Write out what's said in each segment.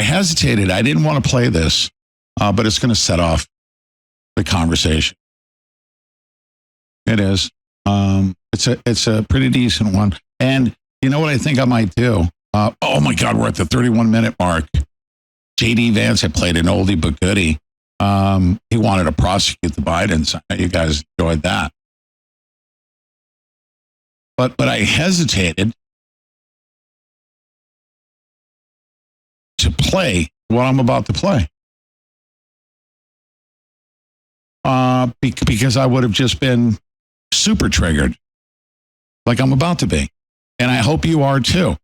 hesitated. I didn't want to play this, but it's going to set off the conversation. It is. It's a pretty decent one. And you know what I think I might do? Oh my God, we're at the 31-minute mark. J.D. Vance had played an oldie but goodie. He wanted to prosecute the Bidens. You guys enjoyed that. But I hesitated to play what I'm about to play. Because I would have just been super triggered like I'm about to be. And I hope you are too.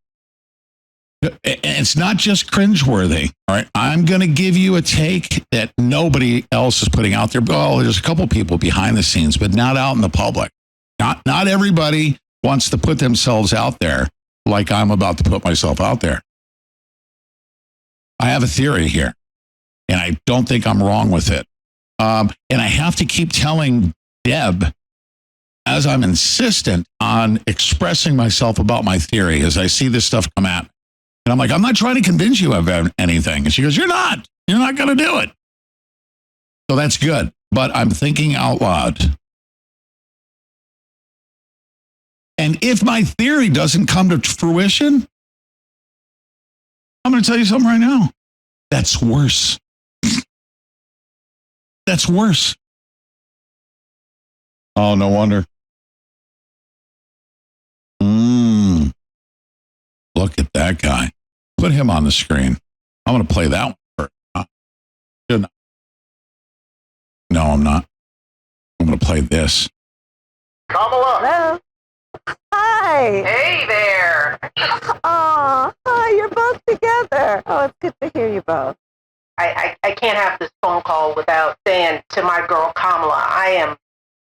It's not just cringeworthy. All right. I'm going to give you a take that nobody else is putting out there. Well, there's a couple people behind the scenes, but not out in the public. Not everybody wants to put themselves out there like I'm about to put myself out there. I have a theory here, and I don't think I'm wrong with it. And I have to keep telling Deb, as I'm insistent on expressing myself about my theory, as I see this stuff come at me. And I'm like, I'm not trying to convince you of anything. And she goes, you're not going to do it. So that's good. But I'm thinking out loud. And if my theory doesn't come to fruition, I'm going to tell you something right now. That's worse. That's worse. Oh, no wonder. Look at that guy. Put him on the screen. I'm going to play that one first. No, I'm not. I'm going to play this. Kamala. Hello. Hi. Hey there. Oh, hi. You're both together. Oh, it's good to hear you both. I can't have this phone call without saying to my girl Kamala, I am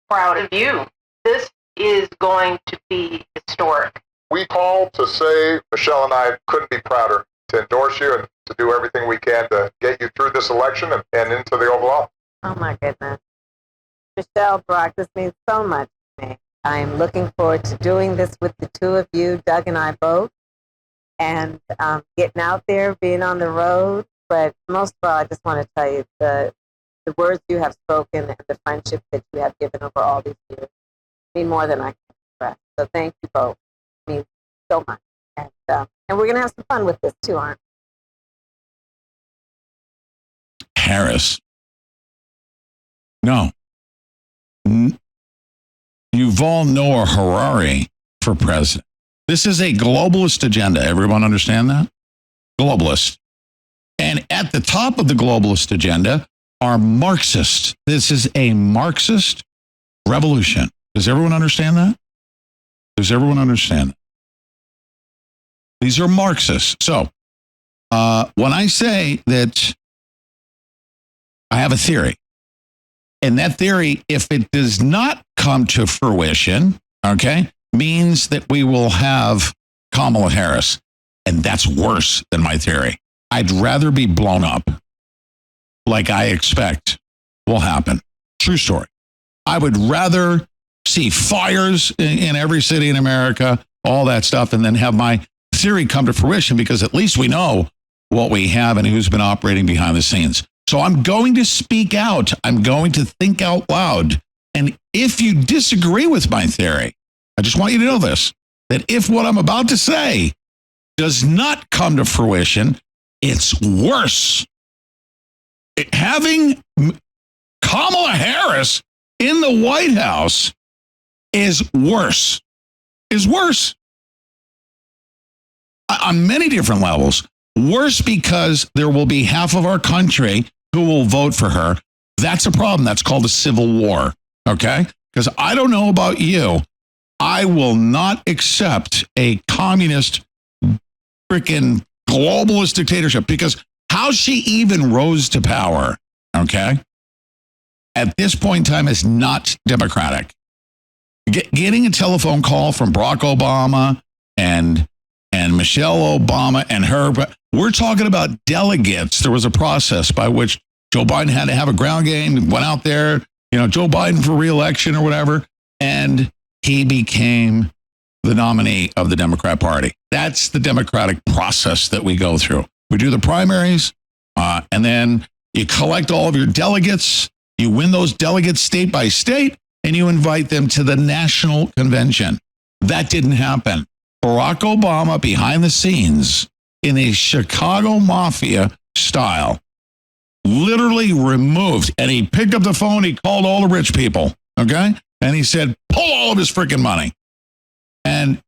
proud of you. This is going to be historic. We called to say Michelle and I couldn't be prouder to endorse you and to do everything we can to get you through this election and into the Oval Office. Oh, my goodness. Michelle, Brock, this means so much to me. I'm looking forward to doing this with the two of you, Doug and I both, and getting out there, being on the road. But most of all, I just want to tell you the words you have spoken and the friendship that you have given over all these years mean more than I can express. So thank you both. It means so much. And we're going to have some fun with this too, aren't we? Harris. No. Yuval Noah Harari for president. This is a globalist agenda. Everyone understand that? Globalist. And at the top of the globalist agenda are Marxists. This is a Marxist revolution. Does everyone understand that? Does everyone understand that? These are Marxists. So when I say that I have a theory, and that theory, if it does not come to fruition, okay, means that we will have Kamala Harris. And that's worse than my theory. I'd rather be blown up like I expect will happen. True story. I would rather see fires in every city in America, all that stuff, and then have my theory come to fruition because at least we know what we have and who's been operating behind the scenes. So I'm going to speak out. I'm going to think out loud. And if you disagree with my theory, I just want you to know this, that if what I'm about to say does not come to fruition, it's worse. Having Kamala Harris in the White House is worse. Is worse. On many different levels. Worse because there will be half of our country who will vote for her. That's a problem. That's called a civil war. Okay? Because I don't know about you. I will not accept a communist freaking globalist dictatorship because how she even rose to power, okay, at this point in time is not democratic. Getting a telephone call from Barack Obama and Michelle Obama and her, we're talking about delegates. There was a process by which Joe Biden had to have a ground game, went out there, Joe Biden for re-election or whatever, and he became the nominee of the Democrat Party. That's the democratic process that we go through. We do the primaries, and then you collect all of your delegates. You win those delegates state by state, and you invite them to the national convention. That didn't happen. Barack Obama, behind the scenes, in a Chicago mafia style, literally removed, and he picked up the phone, he called all the rich people, okay? And he said, pull all of his freaking money. And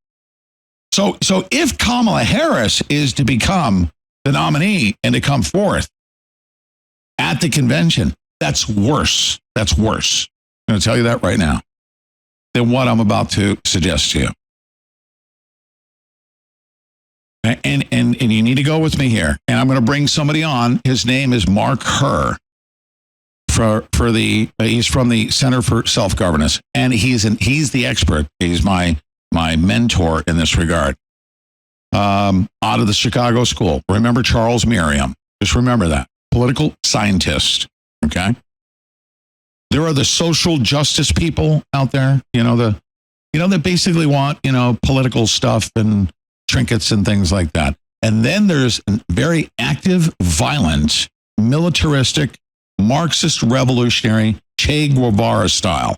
so if Kamala Harris is to become the nominee and to come forth at the convention, that's worse. That's worse. I'm going to tell you that right now than what I'm about to suggest to you. And you need to go with me here. And I'm going to bring somebody on. His name is Mark Herr. He's from the Center for Self-Governance, and he's the expert. He's my mentor in this regard. Out of the Chicago School. Remember Charles Merriam. Just remember that. Political scientist. Okay. There are the social justice people out there, that basically want, political stuff and trinkets and things like that. And then there's a very active, violent, militaristic, Marxist revolutionary, Che Guevara style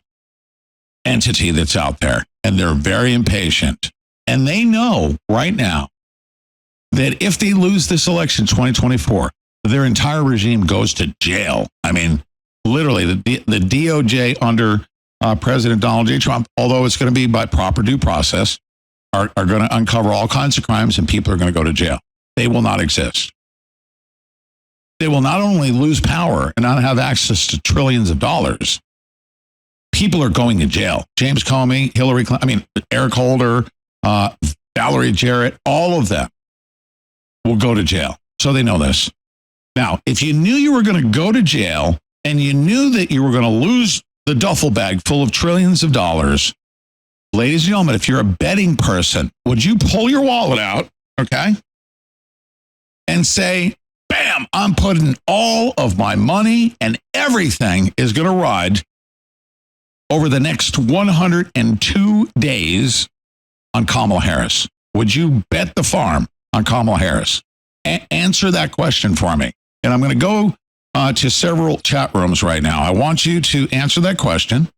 entity that's out there. And they're very impatient. And they know right now that if they lose this election 2024, their entire regime goes to jail. I mean, literally, the DOJ under President Donald J. Trump, although it's going to be by proper due process, are going to uncover all kinds of crimes and people are going to go to jail. They will not exist. They will not only lose power and not have access to trillions of dollars, people are going to jail. James Comey, Hillary Clinton, Eric Holder, Valerie Jarrett, all of them will go to jail. So they know this. Now, if you knew you were going to go to jail and you knew that you were going to lose the duffel bag full of trillions of dollars, ladies and gentlemen, if you're a betting person, would you pull your wallet out, okay, and say, bam, I'm putting all of my money and everything is going to ride over the next 102 days on Kamala Harris? Would you bet the farm on Kamala Harris? Answer that question for me. And I'm going to go to several chat rooms right now. I want you to answer that question.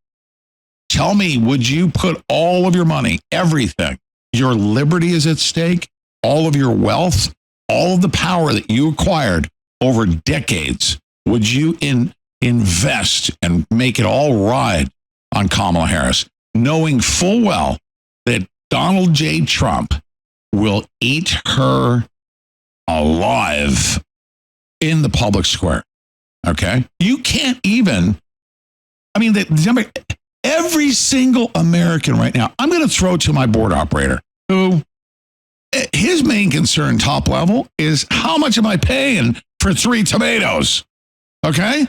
Tell me, would you put all of your money, everything, your liberty is at stake, all of your wealth, all of the power that you acquired over decades, would you invest and make it all ride on Kamala Harris, knowing full well that Donald J. Trump will eat her alive in the public square? Okay? You can't even, every single American right now, I'm going to throw to my board operator, who his main concern, top level, is how much am I paying for 3 tomatoes? Okay?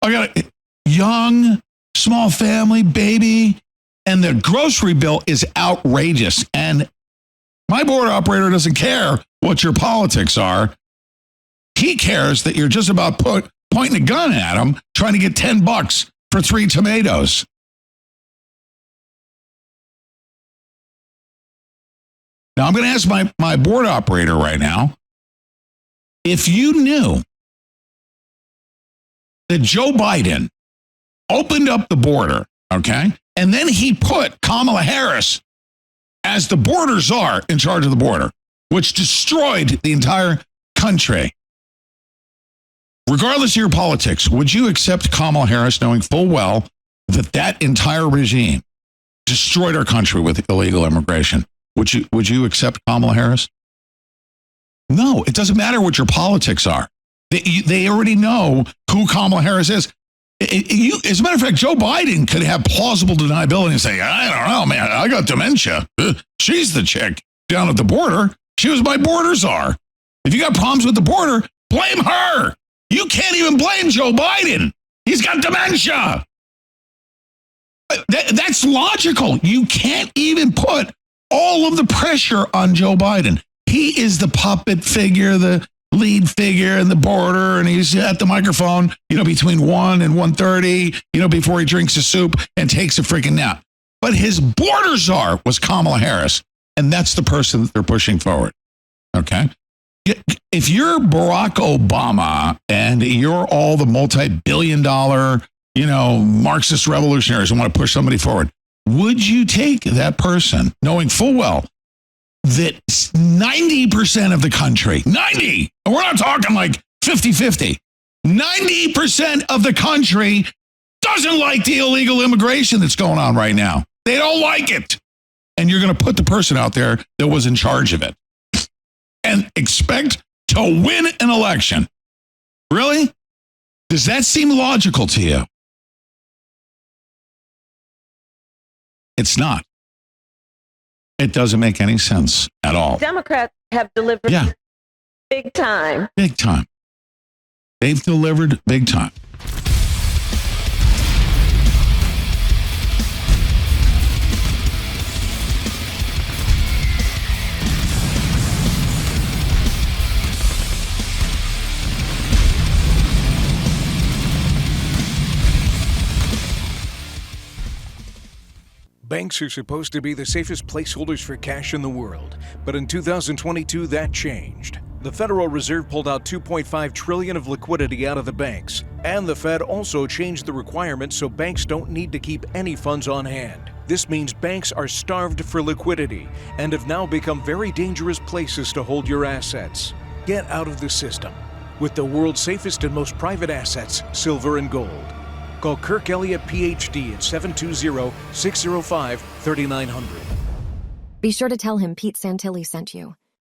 I got a young, small family, baby, and the grocery bill is outrageous. And my board operator doesn't care what your politics are. He cares that you're just about pointing a gun at him, trying to get $10 for 3 tomatoes. Now, I'm going to ask my board operator right now, if you knew that Joe Biden opened up the border, okay, and then he put Kamala Harris as the border czar in charge of the border, which destroyed the entire country. Regardless of your politics, would you accept Kamala Harris knowing full well that that entire regime destroyed our country with illegal immigration? Would you accept Kamala Harris? No, it doesn't matter what your politics are. They already know who Kamala Harris is. As a matter of fact, Joe Biden could have plausible deniability and say, I don't know, man, I got dementia. She's the chick down at the border. She was my border czar. If you got problems with the border, blame her. You can't even blame Joe Biden. He's got dementia. That's logical. You can't even put all of the pressure on Joe Biden. He is the puppet figure, the lead figure in the border, and he's at the microphone, between 1 and 1:30, before he drinks his soup and takes a freaking nap. But his border czar was Kamala Harris, and that's the person that they're pushing forward. Okay? if you're Barack Obama and you're all the multi-billion-dollar, Marxist revolutionaries who want to push somebody forward, would you take that person knowing full well that 90% of the country, 90, and we're not talking like 50-50, 90% of the country doesn't like the illegal immigration that's going on right now. They don't like it. And you're going to put the person out there that was in charge of it and expect to win an election. Really? Does that seem logical to you? It's not. It doesn't make any sense at all. Democrats have delivered big time. Big time. They've delivered big time. Banks are supposed to be the safest placeholders for cash in the world, but in 2022 that changed. The Federal Reserve pulled out $2.5 trillion of liquidity out of the banks, and the Fed also changed the requirements so banks don't need to keep any funds on hand. This means banks are starved for liquidity and have now become very dangerous places to hold your assets. Get out of the system with the world's safest and most private assets, silver and gold. Call Kirk Elliott, PhD at 720-605-3900. Be sure to tell him Pete Santilli sent you.